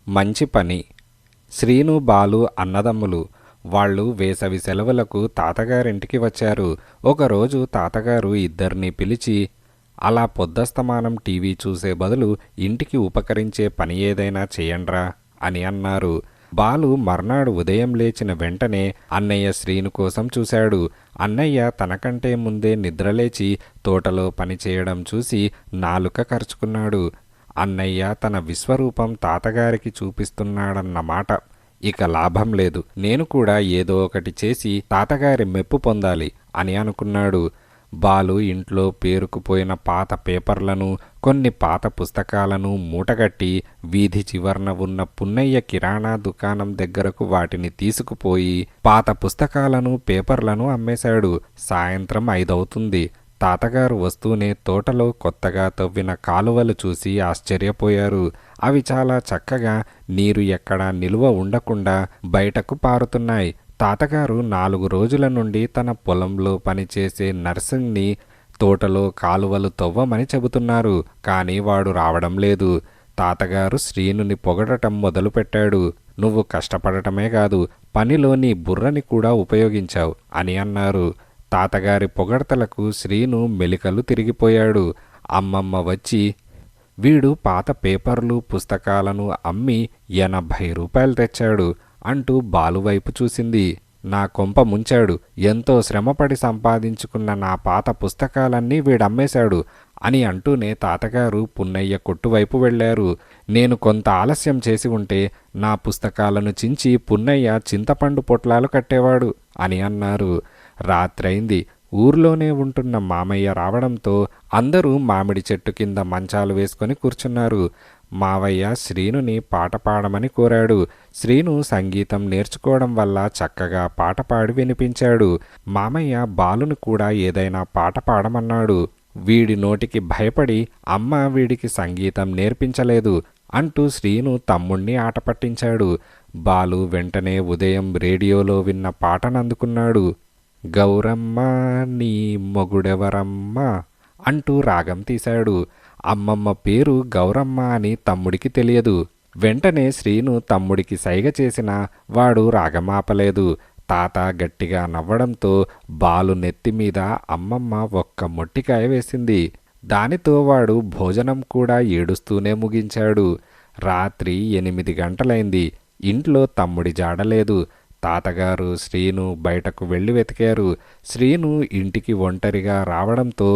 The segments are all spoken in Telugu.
మంచి పని. శ్రీను, బాలు అన్నదమ్ములు. వాళ్ళు వేసవి సెలవులకు తాతగారింటికి వచ్చారు. ఒకరోజు తాతగారు ఇద్దరినీ పిలిచి, అలా పొద్దస్తమానం టీవీ చూసే బదులు ఇంటికి ఉపకరించే పని ఏదైనా చెయ్యండ్రా అని అన్నారు. బాలు మర్నాడు ఉదయం లేచిన వెంటనే అన్నయ్య శ్రీను కోసం చూశాడు. అన్నయ్య తనకంటే ముందే నిద్రలేచి తోటలో పని చేయడం చూసి నాలుక కరుచుకున్నాడు. అన్నయ్య తన విశ్వరూపం తాతగారికి చూపిస్తున్నాడన్నమాట. ఇక లాభం లేదు, నేను కూడా ఏదో ఒకటి చేసి తాతగారి మెప్పు పొందాలి అని అనుకున్నాడు. బాలు ఇంట్లో పేరుకుపోయిన పాత పేపర్లను, కొన్ని పాత పుస్తకాలను మూటగట్టి వీధి చివర్న ఉన్న పున్నయ్య కిరాణా దుకాణం దగ్గరకు వాటిని తీసుకుపోయి పాత పుస్తకాలను, పేపర్లను అమ్మేశాడు. సాయంత్రం 5 అవుతుంది. తాతగారు వస్తూనే తోటలో కొత్తగా తవ్విన కాలువలు చూసి ఆశ్చర్యపోయారు. అవి చాలా చక్కగా నీరు ఎక్కడా నిలువ ఉండకుండా బయటకు పారుతున్నాయి. తాతగారు 4 రోజుల నుండి తన పొలంలో పనిచేసే నర్సింగ్ని తోటలో కాలువలు తవ్వమని చెబుతున్నారు. కానీ వాడు రావడం లేదు. తాతగారు శ్రీనుని పొగడటం మొదలుపెట్టాడు. నువ్వు కష్టపడటమే కాదు, పనిలో నీ బుర్రని కూడా ఉపయోగించావు అని అన్నారు. తాతగారి పొగడ్తలకు శ్రీను మెలికలు తిరిగిపోయాడు. అమ్మమ్మ వచ్చి, వీడు పాత పేపర్లు, పుస్తకాలను అమ్మి 80 రూపాయలు తెచ్చాడు అంటూ బాలువైపు చూసింది. నా కొంప ముంచాడు. ఎంతో శ్రమపడి సంపాదించుకున్న నా పాత పుస్తకాలన్నీ వీడమ్మేశాడు అని అంటూనే తాతగారు పున్నయ్య కొట్టువైపు వెళ్లారు. నేను కొంత ఆలస్యం చేసి ఉంటే నా పుస్తకాలను చించి పున్నయ్య చింతపండు పొట్లాలు కట్టేవాడు అని అన్నారు. రాత్రైంది. ఊర్లోనే ఉంటున్న మామయ్య రావడంతో అందరూ మామిడి చెట్టు కింద మంచాలు వేసుకొని కూర్చున్నారు. మావయ్య శ్రీనుని పాట పాడమని కోరాడు. శ్రీను సంగీతం నేర్చుకోవడం వల్ల చక్కగా పాట పాడి వినిపించాడు. మామయ్య బాలును కూడా ఏదైనా పాట పాడమన్నాడు. వీడి నోటికి భయపడి అమ్మ వీడికి సంగీతం నేర్పించలేదు అంటూ శ్రీను తమ్ముణ్ణి ఆట పట్టించాడు. బాలు వెంటనే ఉదయం రేడియోలో విన్న పాటనందుకున్నాడు. గౌరమ్మ నీ మొగుడెవరమ్మ అంటూ రాగం తీశాడు. అమ్మమ్మ పేరు గౌరమ్మ అని తమ్ముడికి తెలియదు. వెంటనే శ్రీను తమ్ముడికి సైగ చేసినా వాడు రాగమాపలేదు. తాత గట్టిగా నవ్వడంతో బాలు నెత్తిమీద అమ్మమ్మ ఒక్క మొట్టికాయ వేసింది. దానితో వాడు భోజనం కూడా ఏడుస్తూనే ముగించాడు. రాత్రి 8 గంటలైంది. ఇంట్లో తమ్ముడి జాడలేదు. తాతగారు శ్రీను బయటకు వెళ్ళి వెతికారు. శ్రీను ఇంటికి ఒంటరిగా రావడంతో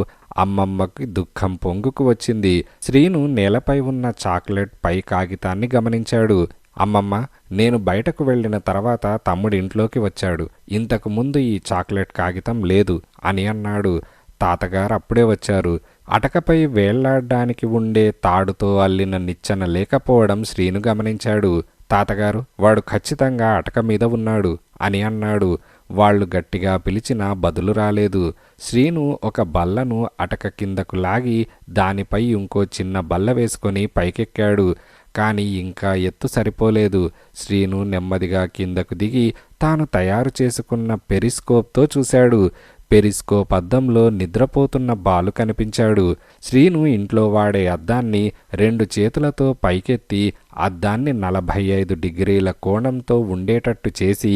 అమ్మమ్మకి దుఃఖం పొంగుకు వచ్చింది. శ్రీను నేలపై ఉన్న చాక్లెట్ పై కాగితాన్ని గమనించాడు. అమ్మమ్మ, నేను బయటకు వెళ్ళిన తర్వాత తమ్ముడి ఇంట్లోకి వచ్చాడు. ఇంతకు ముందు ఈ చాక్లెట్ కాగితం లేదు అని అన్నాడు. తాతగారు అప్పుడే వచ్చారు. అటకపై వేళ్లాడ్డానికి ఉండే తాడుతో అల్లిన నిచ్చెన లేకపోవడం శ్రీను గమనించాడు. తాతగారు, వాడు ఖచ్చితంగా అటక మీద ఉన్నాడు అని అన్నాడు. వాళ్ళు గట్టిగా పిలిచినా బదులు రాలేదు. శ్రీను ఒక బల్లను అటక కిందకు లాగి దానిపై ఇంకో చిన్న బల్ల వేసుకొని పైకెక్కాడు. కానీ ఇంకా ఎత్తు సరిపోలేదు. శ్రీను నెమ్మదిగా కిందకు దిగి తాను తయారు చేసుకున్న పెరిస్కోప్తో చూశాడు. పెరిస్కోప్ అద్దంలో నిద్రపోతున్న బాలు కనిపించాడు. శ్రీను ఇంట్లో వాడే అద్దాన్ని 2 చేతులతో పైకెత్తి అద్దాన్ని 45 డిగ్రీల కోణంతో ఉండేటట్టు చేసి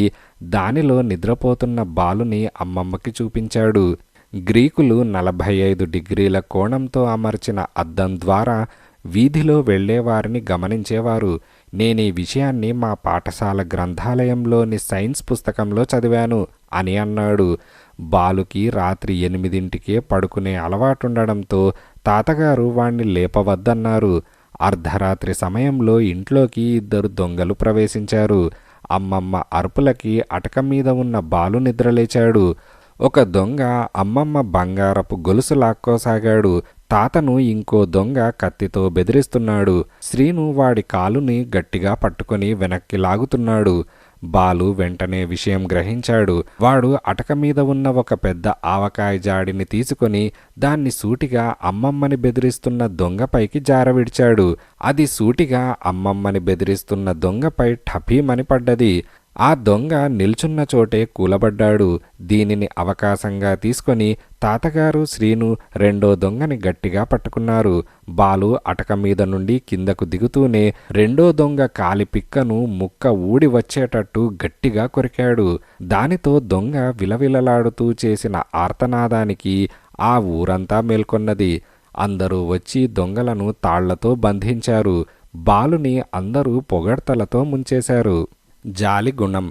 దానిలో నిద్రపోతున్న బాలుని అమ్మమ్మకి చూపించాడు. గ్రీకులు 45 డిగ్రీల కోణంతో అమర్చిన అద్దం ద్వారా వీధిలో వెళ్లేవారిని గమనించేవారు. నేనీ విషయాన్ని మా పాఠశాల గ్రంథాలయంలోని సైన్స్ పుస్తకంలో చదివాను అని అన్నాడు. బాలుకి రాత్రి 8ంటికే పడుకునే అలవాటుండడంతో తాతగారు వాణ్ణి లేపవద్దన్నారు. అర్ధరాత్రి సమయంలో ఇంట్లోకి 2 దొంగలు ప్రవేశించారు. అమ్మమ్మ అరుపులకి అటక మీద ఉన్న బాలు నిద్రలేచాడు. ఒక దొంగ అమ్మమ్మ బంగారపు గొలుసు లాక్కోసాగాడు. తాతను ఇంకో దొంగ కత్తితో బెదిరిస్తున్నాడు. శ్రీను వాడి కాలుని గట్టిగా పట్టుకొని వెనక్కి లాగుతున్నాడు. బాలు వెంటనే విషయం గ్రహించాడు. వాడు అటక మీద ఉన్న ఒక పెద్ద ఆవకాయ జాడిని తీసుకొని దాన్ని సూటిగా అమ్మమ్మని బెదిరిస్తున్న దొంగపైకి జారవిడిచాడు. అది సూటిగా అమ్మమ్మని బెదిరిస్తున్న దొంగపై ఠపీమని పడ్డది. ఆ దొంగ నిల్చున్న చోటే కూలబడ్డాడు. దీనిని అవకాశంగా తీసుకొని తాతగారు శ్రీను రెండో దొంగని గట్టిగా పట్టుకున్నారు. బాలు అటక మీద నుండి కిందకు దిగుతూనే రెండో దొంగ కాలి పిక్కను ముక్క ఊడి వచ్చేటట్టు గట్టిగా కొరికాడు. దానితో దొంగ విలవిలలాడుతూ చేసిన ఆర్తనాదానికి ఆ ఊరంతా మేల్కొన్నది. అందరూ వచ్చి దొంగలను తాళ్లతో బంధించారు. బాలుని అందరూ పొగడ్తలతో ముంచేశారు. జాలిగుణం.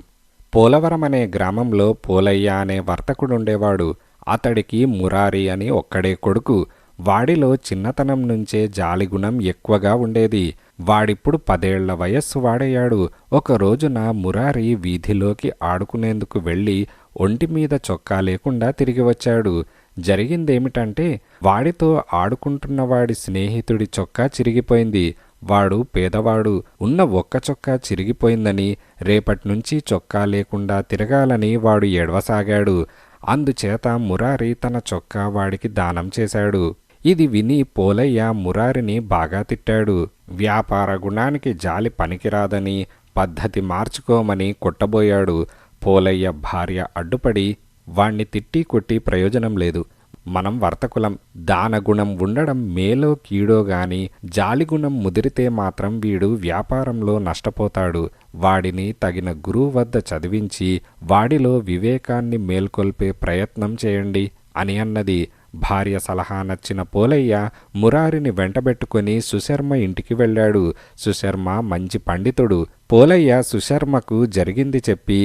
పోలవరం అనే గ్రామంలో పోలయ్య అనే వర్తకుడుండేవాడు. అతడికి మురారి అని ఒక్కడే కొడుకు. వాడిలో చిన్నతనం నుంచే జాలిగుణం ఎక్కువగా ఉండేది. వాడిప్పుడు 10 ఏళ్ల వయస్సు వాడయ్యాడు. ఒక రోజున మురారి వీధిలోకి ఆడుకునేందుకు వెళ్ళి ఒంటిమీద చొక్కా లేకుండా తిరిగి వచ్చాడు. జరిగిందేమిటంటే వాడితో ఆడుకుంటున్నవాడి స్నేహితుడి చొక్కా చిరిగిపోయింది. వాడు పేదవాడు. ఉన్న ఒక్క చొక్కా చిరిగిపోయిందని, రేపట్నుంచి చొక్కా లేకుండా తిరగాలని వాడు ఏడవసాగాడు. అందుచేత మురారి తన చొక్కా వాడికి దానం చేశాడు. ఇది విని పోలయ్య మురారిని బాగా తిట్టాడు. వ్యాపార గుణానికి జాలి పనికిరాదని, పద్ధతి మార్చుకోమని కొట్టబోయాడు. పోలయ్య భార్య అడ్డుపడి, వాణ్ణి తిట్టి కొట్టి ప్రయోజనం లేదు. మనం వర్తకులం. దానగుణం ఉండడం మేలో కీడో గాని జాలిగుణం ముదిరితే మాత్రం వీడు వ్యాపారంలో నష్టపోతాడు. వాడిని తగిన గురువు వద్ద చదివించి వాడిలో వివేకాన్ని మేల్కొల్పే ప్రయత్నం చేయండి అని అన్నది. భార్య సలహా నచ్చిన పోలయ్య మురారిని వెంటబెట్టుకుని సుశర్మ ఇంటికి వెళ్ళాడు. సుశర్మ మంచి పండితుడు. పోలయ్య సుశర్మకు జరిగింది చెప్పి,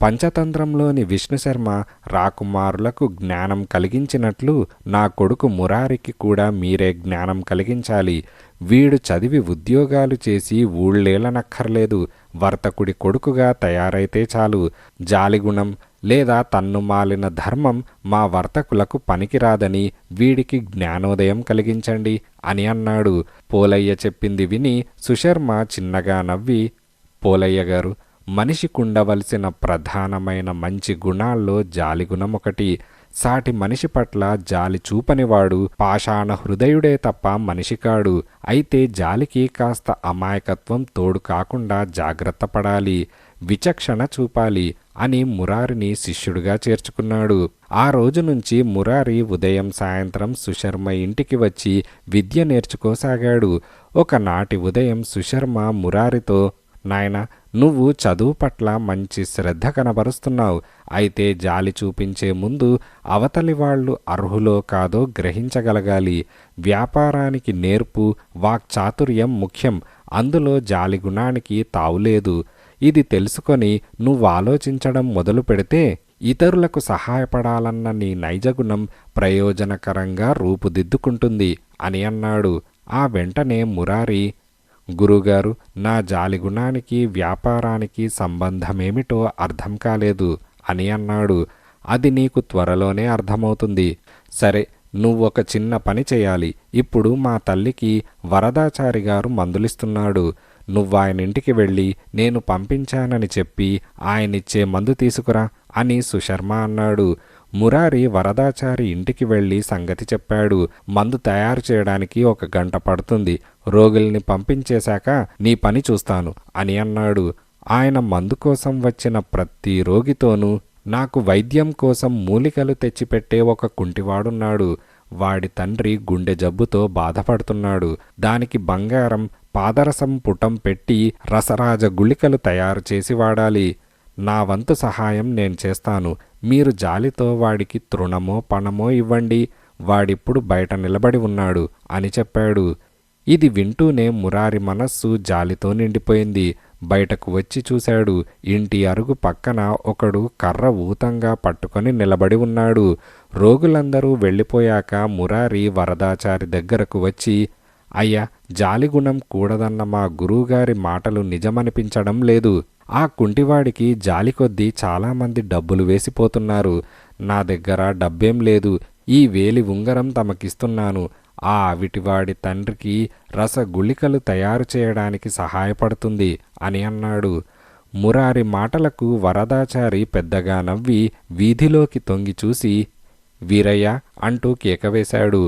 పంచతంత్రంలోని విష్ణుశర్మ రాకుమారులకు జ్ఞానం కలిగించినట్లు నా కొడుకు మురారికి కూడా మీరే జ్ఞానం కలిగించాలి. వీడు చదివి ఉద్యోగాలు చేసి ఊళ్ళేలనక్కర్లేదు. వర్తకుడి కొడుకుగా తయారైతే చాలు. జాలిగుణం లేదా తన్నుమాలిన ధర్మం మా వర్తకులకు పనికిరాదని వీడికి జ్ఞానోదయం కలిగించండి అని అన్నాడు. పోలయ్య చెప్పింది విని సుశర్మ చిన్నగా నవ్వి, పోలయ్య గారు, మనిషికుండవలసిన ప్రధానమైన మంచి గుణాల్లో జాలిగుణం ఒకటి. సాటి మనిషి పట్ల జాలి చూపనివాడు పాషాణ హృదయుడే తప్ప మనిషి కాడు. అయితే జాలికి కాస్త అమాయకత్వం తోడు కాకుండా జాగ్రత్త పడాలి, విచక్షణ చూపాలి అని మురారిని శిష్యుడిగా చేర్చుకున్నాడు. ఆ రోజు నుంచి మురారి ఉదయం సాయంత్రం సుశర్మ ఇంటికి వచ్చి విద్య నేర్చుకోసాగాడు. ఒకనాటి ఉదయం సుశర్మ మురారితో, నాయనా, నువ్వు చదువు పట్ల మంచి శ్రద్ధ కనబరుస్తున్నావు. అయితే జాలి చూపించే ముందు అవతలి వాళ్ళు అర్హులో కాదో గ్రహించగలగాలి. వ్యాపారానికి నేర్పు, వాక్చాతుర్యం ముఖ్యం. అందులో జాలి గుణానికి తావులేదు. ఇది తెలుసుకొని నువ్వు ఆలోచించడం మొదలు పెడితే ఇతరులకు సహాయపడాలన్న నీ నైజగుణం ప్రయోజనకరంగా రూపుదిద్దుకుంటుంది అని అన్నాడు. ఆ వెంటనే మురారి, గురుగారు, నా జాలిగుణానికి వ్యాపారానికి సంబంధమేమిటో అర్థం కాలేదు అని అన్నాడు. అది నీకు త్వరలోనే అర్థమవుతుంది. సరే, నువ్వొక చిన్న పని చేయాలి. ఇప్పుడు మా తల్లికి వరదాచారి గారు మందులిస్తున్నాడు. నువ్వాయనింటికి వెళ్ళి నేను పంపించానని చెప్పి ఆయనిచ్చే మందు తీసుకురా అని సుశర్మ అన్నాడు. మురారి వరదాచారి ఇంటికి వెళ్ళి సంగతి చెప్పాడు. మందు తయారు చేయడానికి 1 గంట పడుతుంది. రోగుల్ని పంపించేశాక నీ పని చూస్తాను అని అన్నాడు. ఆయన మందు కోసం వచ్చిన ప్రతి రోగితోనూ, నాకు వైద్యం కోసం మూలికలు తెచ్చిపెట్టే ఒక కుంటివాడున్నాడు. వాడి తండ్రి గుండె జబ్బుతో బాధపడుతున్నాడు. దానికి బంగారం పాదరసం పుటం పెట్టి రసరాజ గుళికలు తయారు చేసి వాడాలి. నా వంతు సహాయం నేను చేస్తాను. మీరు జాలితో వాడికి తృణమో పణమో ఇవ్వండి. వాడిప్పుడు బయట నిలబడి ఉన్నాడు అని చెప్పాడు. ఇది వింటూనే మురారి మనస్సు జాలితో నిండిపోయింది. బయటకు వచ్చి చూశాడు. ఇంటి అరుగు పక్కన ఒకడు కర్ర ఊతంగా పట్టుకొని నిలబడి ఉన్నాడు. రోగులందరూ వెళ్ళిపోయాక మురారి వరదాచారి దగ్గరకు వచ్చి, అయ్యా, జాలిగుణం కూడదన్న మా గురువుగారి మాటలు నిజమనిపించడం లేదు. ఆ కుంటివాడికి జాలి కొద్దీ చాలామంది డబ్బులు వేసిపోతున్నారు. నా దగ్గర డబ్బేం లేదు. ఈ వేలి ఉంగరం తమకిస్తున్నాను. ఆ అవిటివాడి తండ్రికి రసగుళికలు తయారు చేయడానికి సహాయపడుతుంది అని అన్నాడు. మురారి మాటలకు వరదాచారి పెద్దగా నవ్వి వీధిలోకి తొంగి చూసి, వీరయ్య అంటూ కేకవేశాడు.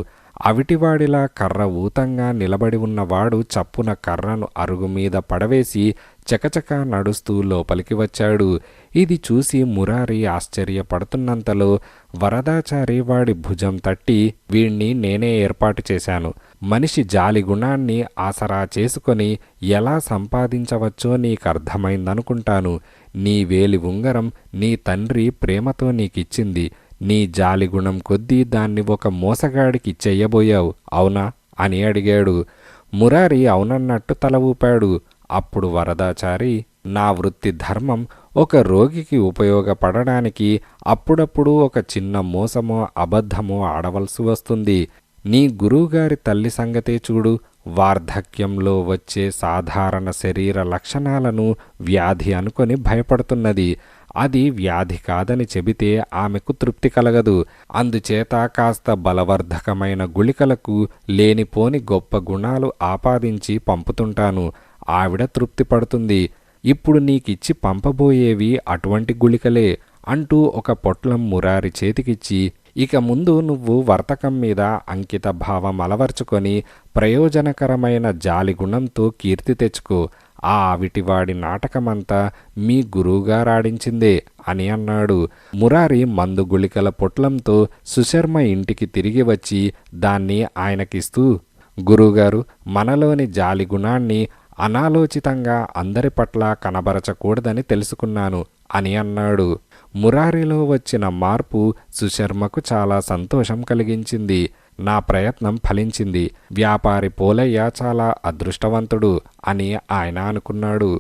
అవిటివాడిలా కర్ర ఊతంగా నిలబడి ఉన్నవాడు చప్పున కర్రను అరుగు మీద పడవేసి చకచక నడుస్తూ లోపలికి వచ్చాడు. ఇది చూసి మురారి ఆశ్చర్యపడుతున్నంతలో వరదాచారి వాడి భుజం తట్టి, వీణ్ణి నేనే ఏర్పాటు చేశాను. మనిషి జాలి గుణాన్ని ఆసరా చేసుకొని ఎలా సంపాదించవచ్చో నీకర్థమైందనుకుంటాను. నీ వేలి ఉంగరం నీ తండ్రి ప్రేమతో నీకిచ్చింది. నీ జాలిగుణం కొద్దీ దాన్ని ఒక మోసగాడికి చెయ్యబోయావు, అవునా అని అడిగాడు. మురారి అవునన్నట్టు తల ఊపాడు. అప్పుడు వరదాచారి, నా వృత్తి ధర్మం ఒక రోగికి ఉపయోగపడడానికి అప్పుడప్పుడు ఒక చిన్న మోసమో అబద్ధమో ఆడవలసి వస్తుంది. నీ గురువుగారి తల్లి సంగతే చూడు. వార్ధక్యంలో వచ్చే సాధారణ శరీర లక్షణాలను వ్యాధి అనుకొని భయపడుతున్నది. అది వ్యాధి కాదని చెబితే ఆమెకు తృప్తి కలగదు. అందుచేత కాస్త బలవర్ధకమైన గుళికలకు లేనిపోని గొప్ప గుణాలు ఆపాదించి పంపుతుంటాను. ఆవిడ తృప్తి పడుతుంది. ఇప్పుడు నీకిచ్చి పంపబోయేవి అటువంటి గుళికలే అంటూ ఒక పొట్లం మురారి చేతికిచ్చి, ఇక ముందు నువ్వు వర్తకం మీద అంకిత భావం అలవర్చుకొని ప్రయోజనకరమైన జాలిగుణంతో కీర్తి తెచ్చుకో. ఆ అవిటివాడి నాటకమంతా మీ గురువుగారాడించిందే అని అన్నాడు. మురారి మందు గుళికల పొట్లంతో సుశర్మ ఇంటికి తిరిగి వచ్చి దాన్ని ఆయనకిస్తూ, గురువుగారు, మనలోని జాలిగుణాన్ని అనాలోచితంగా అందరి పట్ల కనబరచకూడదని తెలుసుకున్నాను అని అన్నాడు. మురారిలో వచ్చిన మార్పు సుశర్మకు చాలా సంతోషం కలిగించింది. నా ప్రయత్నం ఫలించింది. వ్యాపారి పోలయ్య చాలా అదృష్టవంతుడు అని ఆయన అనుకున్నాడు.